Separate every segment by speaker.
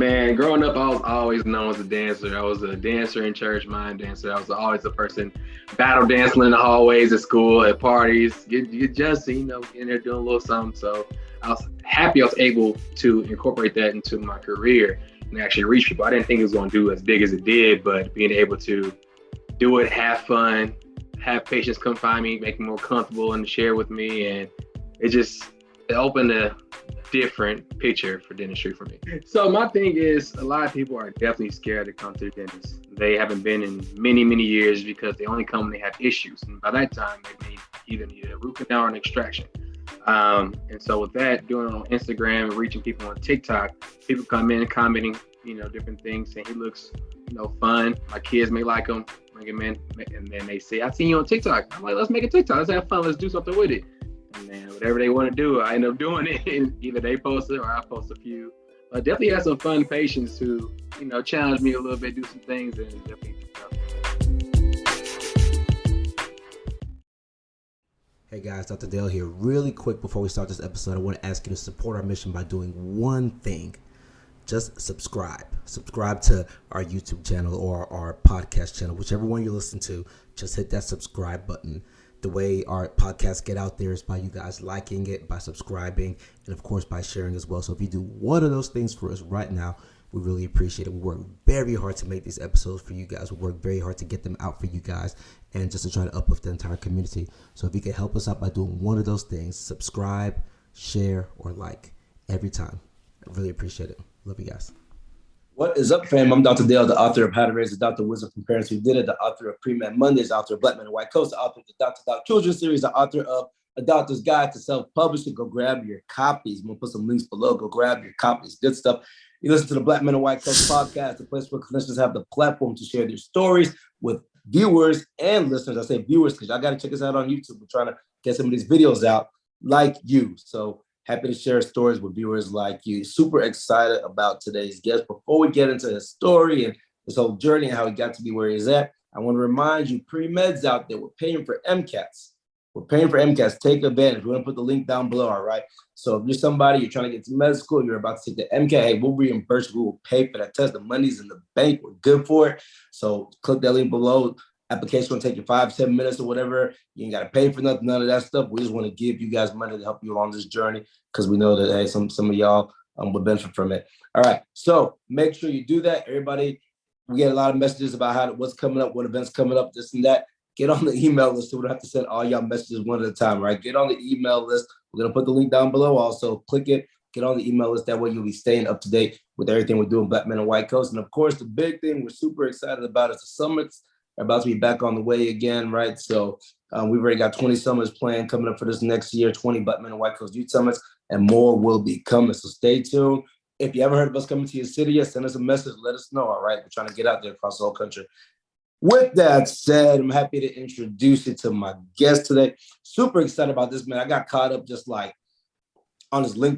Speaker 1: Man, growing up, I was always known as a dancer. I was a dancer in church, mime dancer. I was always a person battle dancing in the hallways at school, at parties, get just, in there doing a little something. So I was happy I was able to incorporate that into my career and actually reach people. I didn't think it was going to do as big as it did, but being able to do it, have fun, have patients come find me, make me more comfortable and share with me. And it opened a different picture for dentistry for me. So my thing is, a lot of people are definitely scared to come to the dentist. They haven't been in many, many years because they only come when they have issues. And by that time, they either need a root canal or an extraction. And so with that, doing it on Instagram and reaching people on TikTok, people come in and commenting, different things, saying he looks, fun. My kids may like him, bring him in, and then they say, "I seen you on TikTok." I'm like, "Let's make a TikTok. Let's have fun. Let's do something with it." And then whatever they want to do, I end up doing it. And either they post it or I post a few. But definitely have some fun patients who, challenge me a little bit, do some things, and definitely.
Speaker 2: Hey guys, Dr. Dale here. Really quick before we start this episode, I want to ask you to support our mission by doing one thing. Just subscribe. Subscribe to our YouTube channel or our podcast channel, whichever one you listen to. Just hit that subscribe button. The way our podcasts get out there is by you guys liking it, by subscribing, and of course by sharing as well. So if you do one of those things for us right now, we really appreciate it. We work very hard to make these episodes for you guys. We work very hard to get them out for you guys and just to try to uplift the entire community. So if you can help us out by doing one of those things, subscribe, share, or like every time. I really appreciate it. Love you guys.
Speaker 3: What is up, fam? I'm Dr. Dale, the author of How to Raise a Doctor Wisdom from Parents Who Did It, the author of Pre-Med Mondays, the author of Black Men and White Coats, the author of the Dr. Doc Children's Series, the author of A Doctor's Guide to Self-Publishing. Go grab your copies. I'm going to put some links below. Go grab your copies. Good stuff. You listen to the Black Men and White Coats podcast, the place where clinicians have the platform to share their stories with viewers and listeners. I say viewers because y'all got to check us out on YouTube. We're trying to get some of these videos out like you. So happy to share stories with viewers like you. Super excited about today's guest. Before we get into his story and his whole journey and how he got to be where he's at, I want to remind you, pre-meds out there, we're paying for MCATs. We're paying for MCATs. Take advantage. We're going to put the link down below, all right? So if you're somebody, you're trying to get to med school, you're about to take the MCAT, hey, we'll reimburse you. We will pay for that test. The money's in the bank. We're good for it. So click that link below. Application will take you 5-10 minutes or whatever. You ain't got to pay for nothing, none of that stuff. We just want to give you guys money to help you along this journey because we know that, hey, some of y'all will benefit from it. All right. So make sure you do that. Everybody, we get a lot of messages about what's coming up, what events coming up, this and that. Get on the email list so we don't have to send all y'all messages one at a time, right? Get on the email list. We're going to put the link down below also. Click it. Get on the email list. That way you'll be staying up to date with everything we're doing, Black Men and White Coats. And of course, the big thing we're super excited about is the summits are about to be back on the way again, right? So we've already got 20 summits planned coming up for this next year, 20 Black Men and White Coats Youth Summits, and more will be coming. So stay tuned. If you ever heard of us coming to your city yet, send us a message. Let us know, all right? We're trying to get out there across the whole country. With that said, I'm happy to introduce you to my guest today. Super excited about this, man. I got caught up just like on his on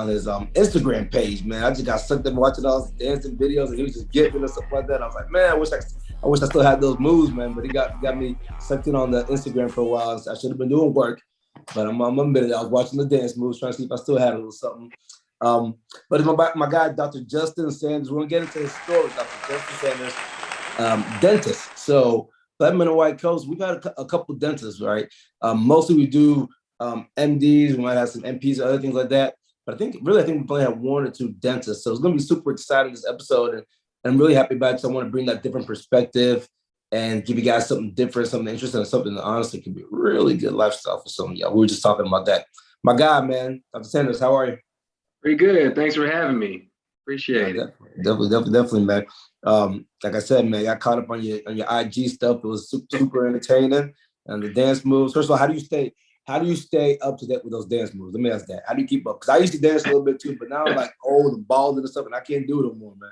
Speaker 3: his Instagram page, man. I just got sucked up watching all his dancing videos, and he was just giving us stuff like that. I was like, man, I wish I still had those moves, man. But he got me sucked in on the Instagram for a while. So I should have been doing work, but I'm admitted I was watching the dance moves, trying to see if I still had a little something. But it's my guy, Dr. Justin Sanders. We're gonna get into his story, Dr. Justin Sanders. Dentist. So Black Men and White Coats, we've had a couple of dentists, right? Mostly we do MDs, we might have some MPs or other things like that. But I think we've only had one or two dentists. So it's going to be super exciting this episode. And I'm really happy about it. So I want to bring that different perspective and give you guys something different, something interesting, and something that honestly could be a really good lifestyle for some of y'all. We were just talking about that. My guy, man, Dr. Sanders, how are you?
Speaker 1: Pretty good. Thanks for having me. Appreciate it.
Speaker 3: Definitely, man. Like I said, man, I got caught up on your IG stuff. It was super entertaining, and the dance moves. First of all, how do you stay up to date with those dance moves? Let me ask that. How do you keep up? Because I used to dance a little bit too, but now I'm like old and bald and stuff, and I can't do it no more, man.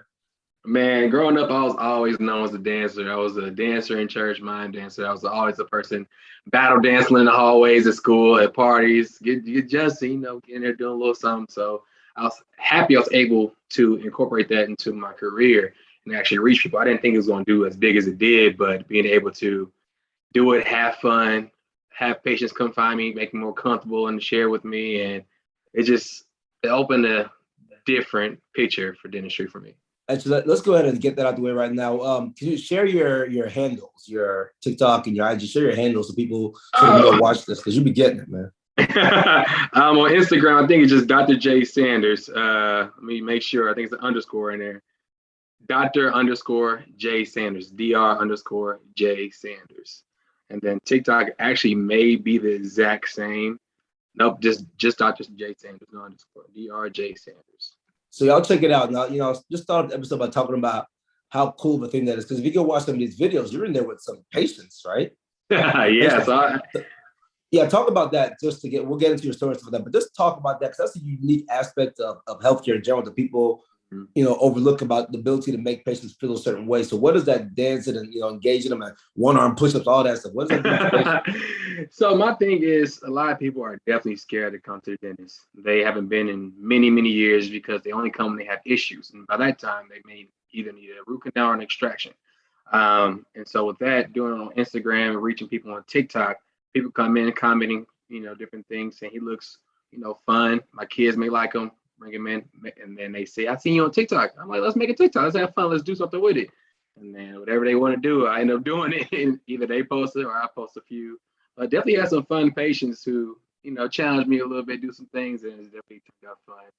Speaker 1: Man, growing up, I was always known as a dancer. I was a dancer in church, mime dancer. I was always a person battle dancing in the hallways at school, at parties, get just, in there doing a little something. So I was happy I was able to incorporate that into my career and actually reach people. I didn't think it was going to do as big as it did, but being able to do it, have fun, have patients come find me, make me more comfortable and share with me. And it opened a different picture for dentistry for me.
Speaker 3: Actually, let's go ahead and get that out the way right now. Can you share your handles, your TikTok and your IG? Share your handles so people can go watch this, because you be getting it, man.
Speaker 1: On Instagram, I think it's just Dr. J Sanders. Let me make sure. I think it's an underscore in there. Dr._J Sanders. Dr._J Sanders. And then TikTok actually may be the exact same. Nope, just Dr. J Sanders, no underscore. Dr.J Sanders.
Speaker 3: So y'all check it out. Now, just start the episode by talking about how cool of a thing that is. Because if you go watch some of these videos, you're in there with some patients, right?
Speaker 1: Yeah.
Speaker 3: Yeah, talk about that we'll get into your story and stuff like that, but just talk about that, because that's a unique aspect of healthcare in general that people, overlook, about the ability to make patients feel a certain way. So what is that dancing and, engaging them and one-arm push-ups, all that stuff? What does that do?
Speaker 1: So my thing is, a lot of people are definitely scared to come to the dentist. They haven't been in many, many years because they only come when they have issues. And by that time, they may either need a root canal or an extraction. And so with that, doing it on Instagram and reaching people on TikTok, people come in commenting, different things, saying he looks, fun. My kids may like him, bring him in, and then they say, I seen you on TikTok. I'm like, let's make a TikTok. Let's have fun. Let's do something with it. And then whatever they want to do, I end up doing it. And either they post it or I post a few. But definitely had some fun patients who, challenge me a little bit, do some things, and it's definitely turned out fun.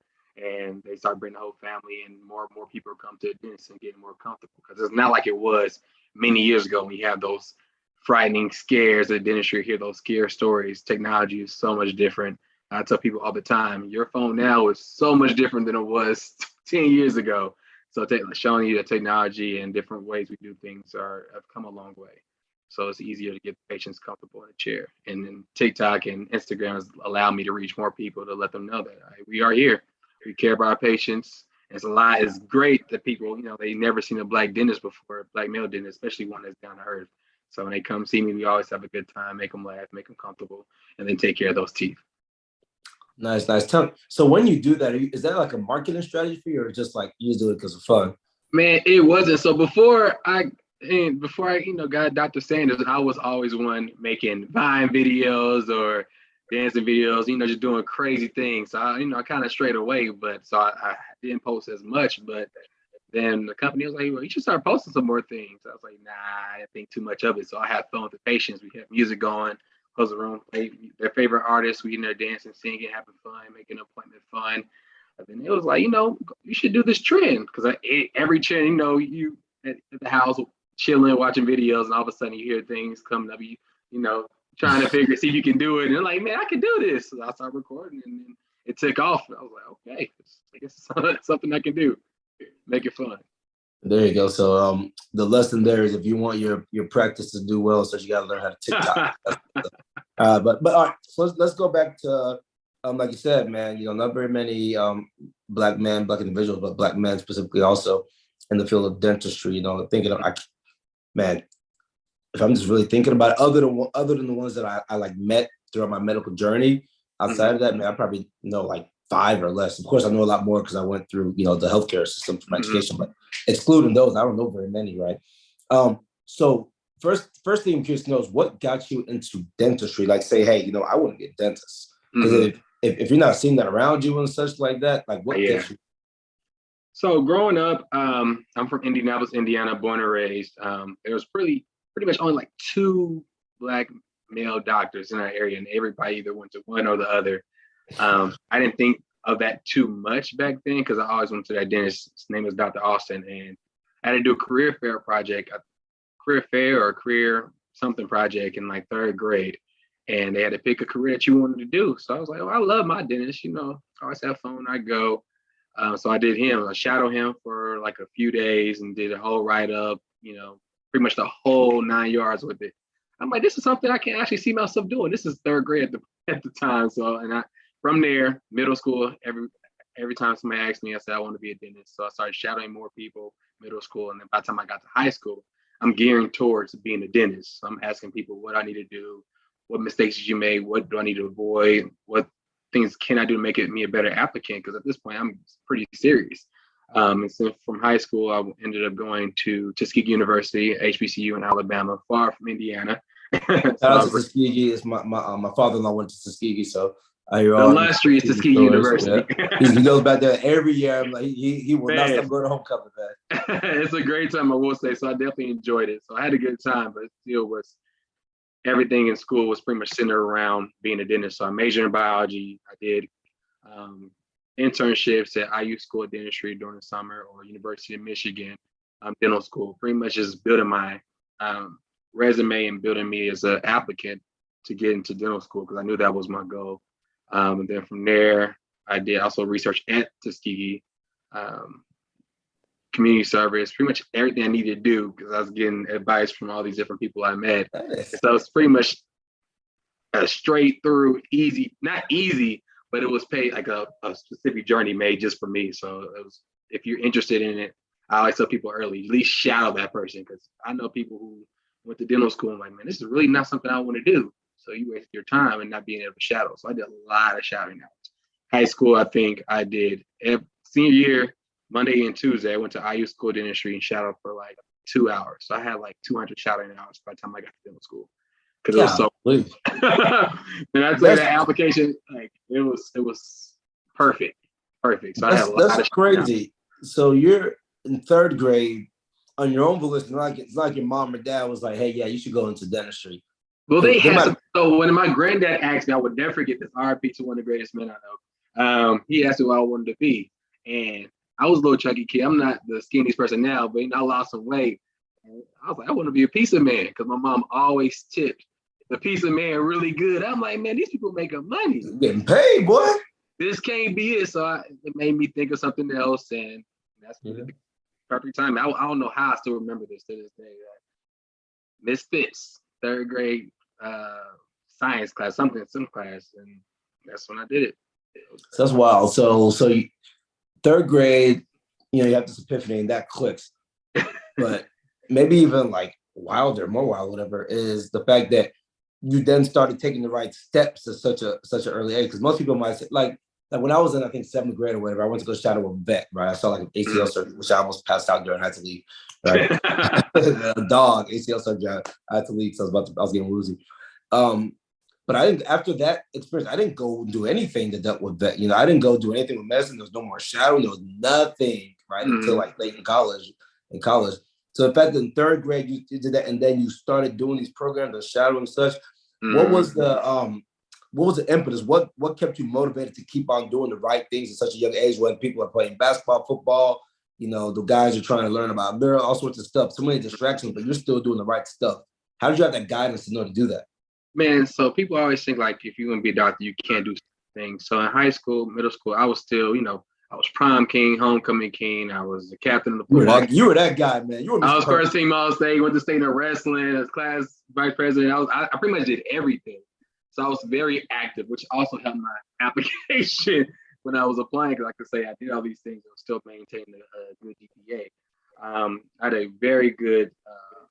Speaker 1: And they start bringing the whole family, and more people come to the dentist and getting more comfortable, because it's not like it was many years ago when you have those frightening scares at dentistry, hear those scare stories. Technology is so much different. I tell people all the time, your phone now is so much different than it was 10 years ago. So showing you the technology and different ways we do things have come a long way. So it's easier to get patients comfortable in a chair. And then TikTok and Instagram has allowed me to reach more people, to let them know that we are here. We care about our patients. It's great that people, they never seen a black dentist before, black male dentist, especially one that's down to earth. So when they come see me, we always have a good time, make them laugh, make them comfortable, and then take care of those teeth.
Speaker 3: Nice. So when you do that, is that like a marketing strategy for you, or just like you just do it because of fun?
Speaker 1: Man, it wasn't. So before I got Dr. Sanders, I was always one making Vine videos or dancing videos, just doing crazy things. So I kind of strayed away, but so I didn't post as much. But then the company was like, well, you should start posting some more things. I was like, nah, I didn't think too much of it. So I had fun with the patients. We had music going, close the room, play their favorite artists. We in there dancing, singing, having fun, making an appointment fun. And then it was like, you should do this trend. Because every trend, you at the house chilling, watching videos, and all of a sudden you hear things coming up, trying to see if you can do it. And they're like, man, I can do this. So I started recording, and then it took off. I was like, okay, I guess it's something I can do. Make it fun.
Speaker 3: There you go. So the lesson there is, if you want your practice to do well, so you got to learn how to TikTok. But all right, so let's go back to like you said, man. Not very many black individuals, but black men specifically also in the field of dentistry. Thinking of, man, if I'm just really thinking about it, other than the ones that I like met throughout my medical journey, outside of that, man, I probably know like 5 or less. Of course, I know a lot more because I went through, the healthcare system for my education, but excluding those, I don't know very many, right? So first thing I'm curious to know is, what got you into dentistry? Like, say, hey, I want to be a dentist. Because if you're not seeing that around you and such like that, like, what gets you?
Speaker 1: So growing up, I'm from Indianapolis, Indiana, born and raised. There was pretty much only like 2 black male doctors in our area, and everybody either went to one or the other. I didn't think of that too much back then, because I always went to that dentist. His name was Dr. Austin, and I had to do a career fair project, career something project in like 3rd grade. And they had to pick a career that you wanted to do. So I was like, I love my dentist, I always have fun when I go. So I did him. I shadowed him for like a few days and did a whole write-up, pretty much the whole 9 yards with it. I'm like, this is something I can actually see myself doing. This is 3rd grade at the time. So, from there, middle school, every time somebody asked me, I said I want to be a dentist. So I started shadowing more people, middle school, and then by the time I got to high school, I'm gearing towards being a dentist. So I'm asking people what I need to do, what mistakes did you make, what do I need to avoid, what things can I do to make me a better applicant? Because at this point, I'm pretty serious. And so from high school, I ended up going to Tuskegee University, HBCU in Alabama, far from Indiana.
Speaker 3: Shout out to Tuskegee. It's my father-in-law went to Tuskegee, so The
Speaker 1: illustrious Tuskegee University.
Speaker 3: Yeah. He goes back there every year. I'm like, he will not stop going to homecoming,
Speaker 1: man. It's a great time, I will say. So I definitely enjoyed it. So I had a good time, but it still was everything in school was pretty much centered around being a dentist. So I majored in biology. I did internships at IU School of Dentistry during the summer, or University of Michigan dental school. Pretty much just building my resume and building me as an applicant to get into dental school, because I knew that was my goal. And then from there, I did also research at Tuskegee, community service, pretty much everything I needed to do, because I was getting advice from all these different people I met. Nice. So it's pretty much a straight through, easy, not easy, but it was paid like a specific journey made just for me. So it was, if you're interested in it, I always tell people early, at least shadow that person, because I know people who went to dental school and like, man, this is really not something I want to do. So you waste your time and not being able to shadow. So I did a lot of shadowing hours. High school, I think I did senior year, Monday and Tuesday, I went to IU School of Dentistry and shadowed for like 2 hours. So I had like 200 shadowing hours by the time I got to dental school. Because it was so. And I tell you, that application, like it was perfect. So I had a lot of
Speaker 3: crazy. So you're in third grade on your own volition. It's like your mom or dad was like, "Hey, yeah, you should go into dentistry."
Speaker 1: Well, they had some. So when my granddad asked me, I would never forget this. RIP to one of the greatest men I know. He asked me what I wanted to be, and I was a little chunky kid. I'm not the skinniest person now, but I lost some weight. And I was like, I want to be a pizza man, because my mom always tipped the pizza man really good. I'm like, man, these people making money.
Speaker 3: Getting paid, boy.
Speaker 1: This can't be it. So it made me think of something else, and that's the perfect time. I don't know how I still remember this to this day. Misfits, third grade science class, some class, and that's when I did it.
Speaker 3: So that's wild. So third grade, you have this epiphany and that clicks. But maybe even like more wild, whatever, is the fact that you then started taking the right steps at such an early age. Because most people might say, like when I was in, I think, 7th grade or whatever, I went to go shadow a vet, right? I saw like an ACL surgery, which I almost passed out during, I had to leave, right? A dog, ACL surgery, I had to leave, so I was getting woozy. But I didn't, after that experience, I didn't go do anything that dealt with vet. I didn't go do anything with medicine. There was no more shadowing. There was nothing, right? Until like late in college. So the fact that in third grade you did that, and then you started doing these programs of shadowing and such, what was the impetus? What kept you motivated to keep on doing the right things at such a young age when people are playing basketball, football, the guys are trying to learn about there are all sorts of stuff, so many distractions, but you're still doing the right stuff. How did you have that guidance to know to do that?
Speaker 1: Man, so people always think like if you want to be a doctor, you can't do things. So in high school, middle school, I was still, I was prom king, homecoming king. I was the captain of the football.
Speaker 3: You were that guy, man.
Speaker 1: I was first team all state, went to state in wrestling, as class vice president. I pretty much did everything. So I was very active, which also helped my application when I was applying, because I could say I did all these things and still maintain a good GPA. I had a very good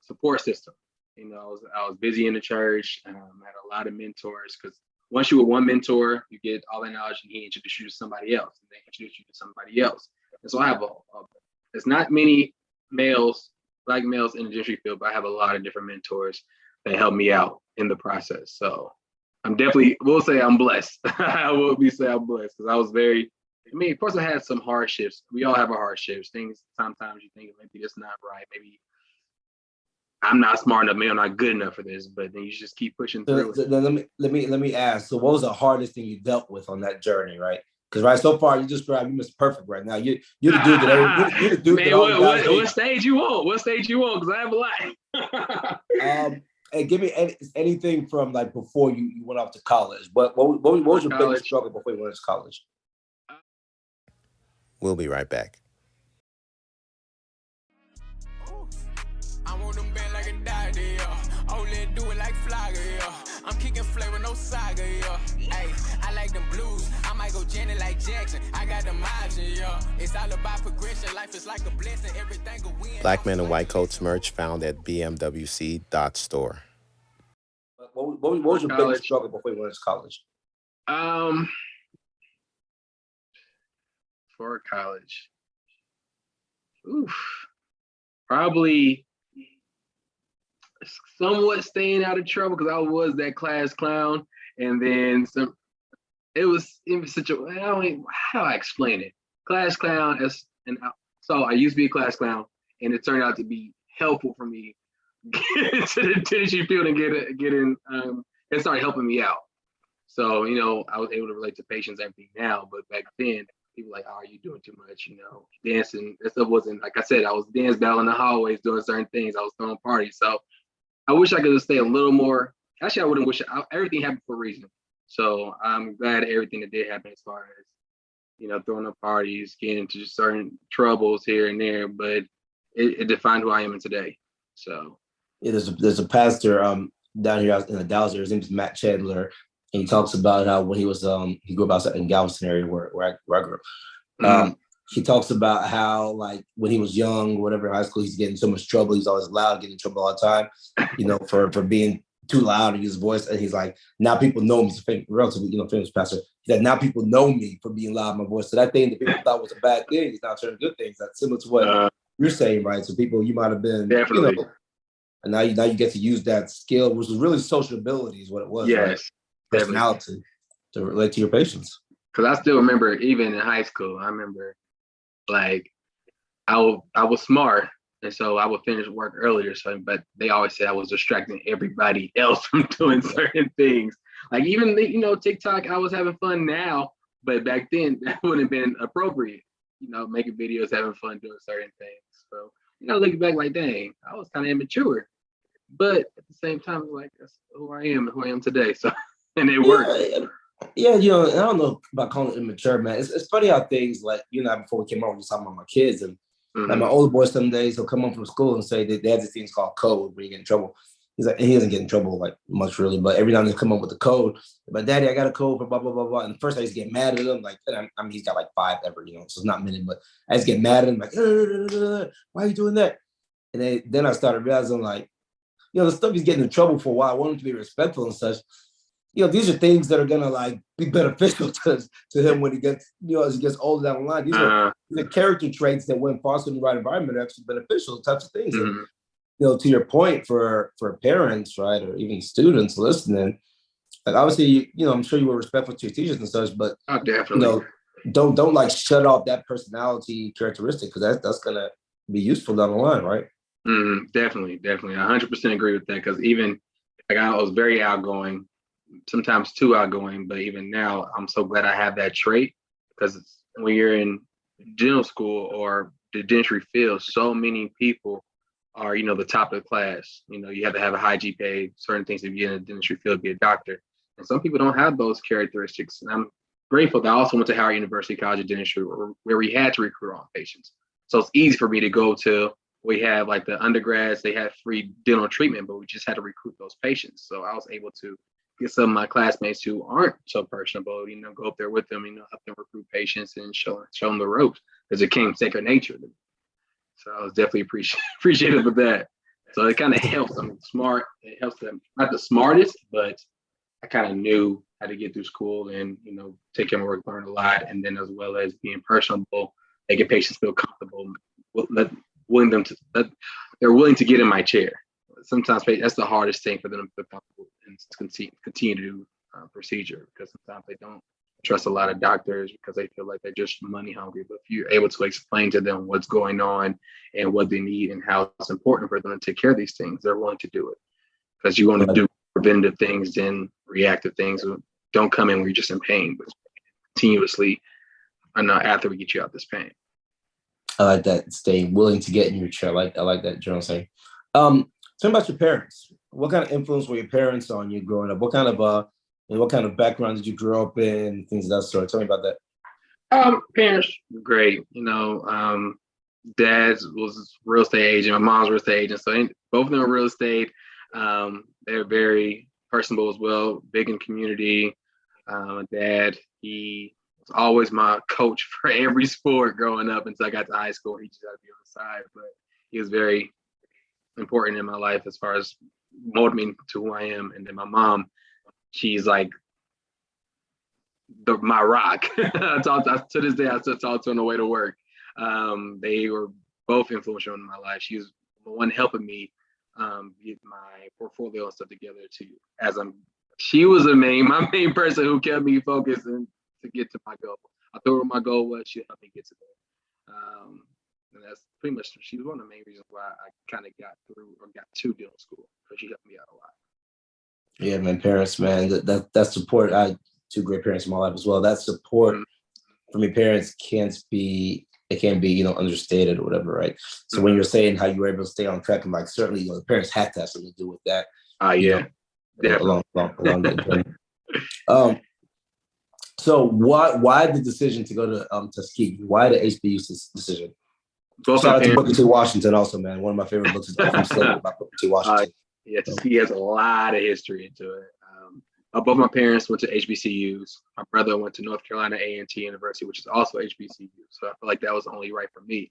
Speaker 1: support system. I was busy in the church. I had a lot of mentors, because once you were one mentor, you get all that knowledge, and he introduces you to somebody else, and they introduce you to somebody else. And so I have there's not many black males in the dentistry field, but I have a lot of different mentors that help me out in the process. So we'll say I'm blessed. I will say I'm blessed, because I was of course I had some hardships. We all have our hardships. Things, sometimes you think maybe it's not right. Maybe I'm not smart enough, maybe I'm not good enough for this, but then you just keep pushing through.
Speaker 3: So let me ask. So what was the hardest thing you dealt with on that journey, right? Because so far you described you Mr. Perfect right now. You're the dude that you're the dude
Speaker 1: man,
Speaker 3: that
Speaker 1: what stage you want? What stage you want? Because I have a lot.
Speaker 3: And give me anything from like before you went off to college. What was your biggest struggle before you went to college?
Speaker 2: We'll be right back.
Speaker 4: I want them band like a daddy, only do it like Flagger, I'm kicking flavor, no saga, Hey, I like them blues. I might go Janet like Jackson. I got them options, It's all about progression. Life is like a blessing. Everything will win.
Speaker 2: Black Men in White Coats merch found at bmwc.store.
Speaker 3: What was your biggest struggle before you went to college?
Speaker 1: For college, probably somewhat staying out of trouble, because I was that class clown, and then it was such a, how do I explain it? Class clown, so I used to be a class clown, and it turned out to be helpful for me get into the dentistry field and get in, it started helping me out. So, I was able to relate to patients everything now, but back then, people were like, oh, are you doing too much? Dancing, that stuff wasn't, like I said, I was dance battling in the hallways, doing certain things. I was throwing parties. So I wish I could have stayed a little more. Actually, I wouldn't wish everything happened for a reason. So I'm glad everything that did happen as far as, throwing up parties, getting into certain troubles here and there, but it defined who I am today. So
Speaker 3: yeah, there's a pastor down here in the Dallas area. His name is Matt Chandler, and he talks about how when he was he grew up outside in Galveston area where I grew up. He talks about how, like, when he was young, whatever, in high school, he's getting so much trouble. He's always loud, getting in trouble all the time, for being too loud to use his voice. And he's like, now people know me. He's a relatively, famous pastor. He said, now people know me for being loud in my voice. So that thing that people thought was a bad thing is now turning good things. That's similar to what you're saying, right? So people, you might have been,
Speaker 1: definitely.
Speaker 3: And now you get to use that skill, which is really social ability is what it was.
Speaker 1: Yes.
Speaker 3: Right? Personality to relate to your patients.
Speaker 1: Because I still remember, even in high school, I remember, like, I was smart, and so I would finish work earlier. But they always said I was distracting everybody else from doing certain things. Like, even TikTok, I was having fun now, but back then that wouldn't have been appropriate. Making videos, having fun, doing certain things. So looking back, like, dang, I was kind of immature, but at the same time, like, that's who I am and who I am today. So, and it worked.
Speaker 3: Yeah, I don't know about calling it immature, man. It's funny how things, like, before we came on, we were talking about my kids, and like my older boy, some days he'll come home from school and say that they have these things called code when you get in trouble. He's like, he doesn't get in trouble like much really, but every now and then come up with the code. But Daddy, I got a code for blah blah blah blah. And first I used to get mad at him, like, I mean, he's got like 5 ever, so it's not many, but I just get mad at him, like, why are you doing that? And then I started realizing, like, the stuff he's getting in trouble for, while I want him to be respectful and such. These are things that are gonna, like, be beneficial to him when he gets, as he gets older down the line. These are the character traits that, when fostered in the right environment, are actually beneficial types of things. And, to your point, for parents, right, or even students listening, like, obviously, I'm sure you were respectful to your teachers and such, but
Speaker 1: definitely,
Speaker 3: don't like shut off that personality characteristic, because that's gonna be useful down the line, right?
Speaker 1: Definitely, 100% agree with that. Because even, like, I was very outgoing, sometimes too outgoing, but even now I'm so glad I have that trait, because when you're in dental school or the dentistry field, so many people are, the top of the class. You have to have a high GPA, certain things if you're in the dentistry field, be a doctor. And some people don't have those characteristics. And I'm grateful that I also went to Howard University College of Dentistry, where we had to recruit our own patients. So it's easy for me to go to, we have, like, the undergrads, they had free dental treatment, but we just had to recruit those patients. So I was able to get some of my classmates who aren't so personable, go up there with them, help them recruit patients and show them the ropes, because it came second nature to me. So I was definitely appreciative of that. So it kind of helps. I'm smart. It helps them. Not the smartest, but I kind of knew how to get through school and, take care of my work, learn a lot. And then, as well as being personable, making patients feel comfortable, they're willing to get in my chair. Sometimes that's the hardest thing for them to feel comfortable and continue to do procedure, because sometimes they don't trust a lot of doctors because they feel like they're just money hungry. But if you're able to explain to them what's going on and what they need and how it's important for them to take care of these things, they're willing to do it, because you want to do preventative things than reactive things. Don't come in when you're just in pain, but continuously after we get you out this pain.
Speaker 3: I like that, staying willing to get in your chair. I like that, General saying. Tell me about your parents. What kind of influence were your parents on you growing up? What kind of background did you grow up in? Things of that sort. Tell me about that.
Speaker 1: Parents were great. Dad's was real estate agent. My mom's real estate agent. So both of them are real estate. They're very personable as well, big in community. Dad, he was always my coach for every sport growing up until I got to high school. He just had to be on the side, but he was very important in my life as far as molding me to who I am. And then my mom, she's like my rock. To this day, I still talk to her on the way to work. They were both influential in my life. She was the one helping me get my portfolio and stuff together as I'm She was my main person who kept me focused and to get to my goal. I told her my goal was she helped me get to there. And that's pretty much, she was one of the main reasons why I kind of got to dental school, because she helped me out a lot.
Speaker 3: Yeah, man, parents, man, that support. I had 2 great parents in my life as well. That support for me, parents can't be understated or whatever, right? So when you're saying how you were able to stay on track, and like certainly, the parents had to have something to do with that.
Speaker 1: Yeah, definitely.
Speaker 3: Along that journey. So why the decision to go to Tuskegee? Why the HBCU decision? Shout out to Booker T. Washington also, man. One of my favorite books is from Slavery by Booker T. Washington.
Speaker 1: Yeah, Tuskegee has a lot of history into it. Both my parents went to HBCUs. My brother went to North Carolina A&T University, which is also HBCU. So I feel like that was only right for me.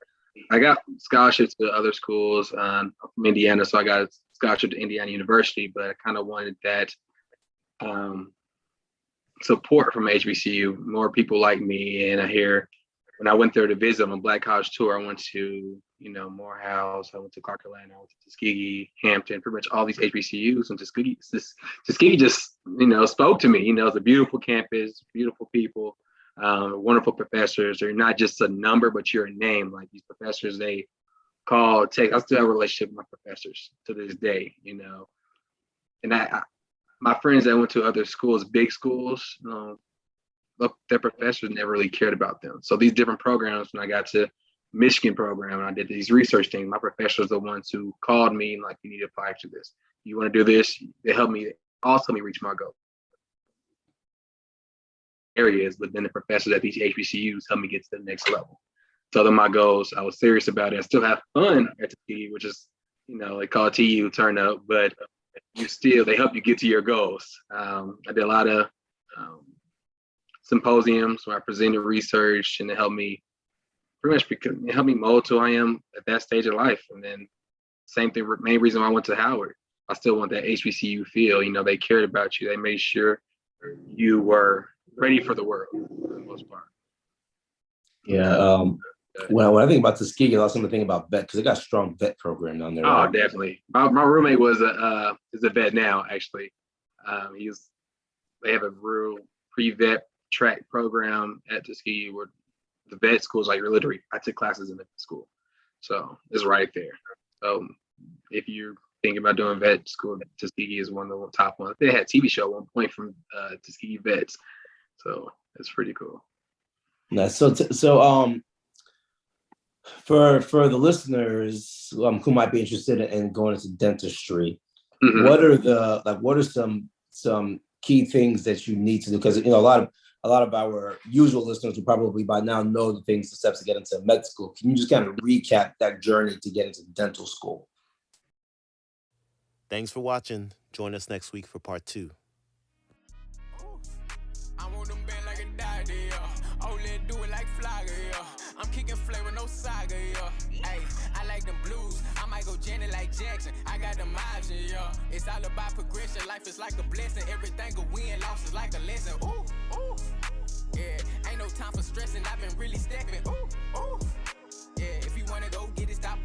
Speaker 1: I got scholarships to other schools. I'm from Indiana, so I got a scholarship to Indiana University, but I kind of wanted that support from HBCU, more people like me. And I hear when I went there to visit on a Black College tour, I went to, Morehouse, I went to Clark Atlanta, I went to Tuskegee, Hampton, pretty much all these HBCUs. And Tuskegee just, spoke to me. It's a beautiful campus, beautiful people, wonderful professors. They're not just a number, but you're a name. Like these professors, they call, text. I still have a relationship with my professors to this day, And my friends that went to other schools, big schools, their professors never really cared about them. So these different programs, when I got to Michigan program and I did these research things, my professors are the ones who called me and like, you need to apply to this. You want to do this? They helped me, also me reach my goal. Areas, but then the professors at these HBCUs helped me get to the next level. So then my goals, I was serious about it. I still have fun at the TU, which is, they call it TU turn up, but they help you get to your goals. I did a lot of symposiums where I presented research, and it helped me mold to who I am at that stage of life. And then same thing, main reason why I went to Howard. I still want that HBCU feel. They cared about you. They made sure you were ready for the world for the most part.
Speaker 3: Yeah. When I think about Tuskegee, I also think about vet, because they got a strong vet program down there.
Speaker 1: Oh, right? Definitely. My roommate is a vet now, actually. They have a real pre-vet track program at Tuskegee where the vet school is like literally, I took classes in the school. So it's right there. So if you're thinking about doing vet school, Tuskegee is one of the top ones. They had a TV show at one point from Tuskegee vets. So it's pretty cool.
Speaker 3: Nice. So for the listeners who might be interested in going into dentistry, what are some key things that you need to do? Because a lot of our usual listeners will probably by now know the steps to get into med school. Can you just kind of recap that journey to get into dental school?
Speaker 5: Thanks for watching. Join us next week for part 2.
Speaker 4: I want them band like a daddy, yeah. Oh, let's do it like Flagger, yeah. I'm kicking flavor, no saga, yeah. Hey, I like them blues. I might go Janet like Jackson. I got them options, yeah. It's all about progression. Life is like a blessing. Everything a win, loss is like a lesson. Ooh, ooh. Yeah, ain't no time for stressing. I've been really stepping. Ooh, ooh. Yeah, if you wanna go get it, stop.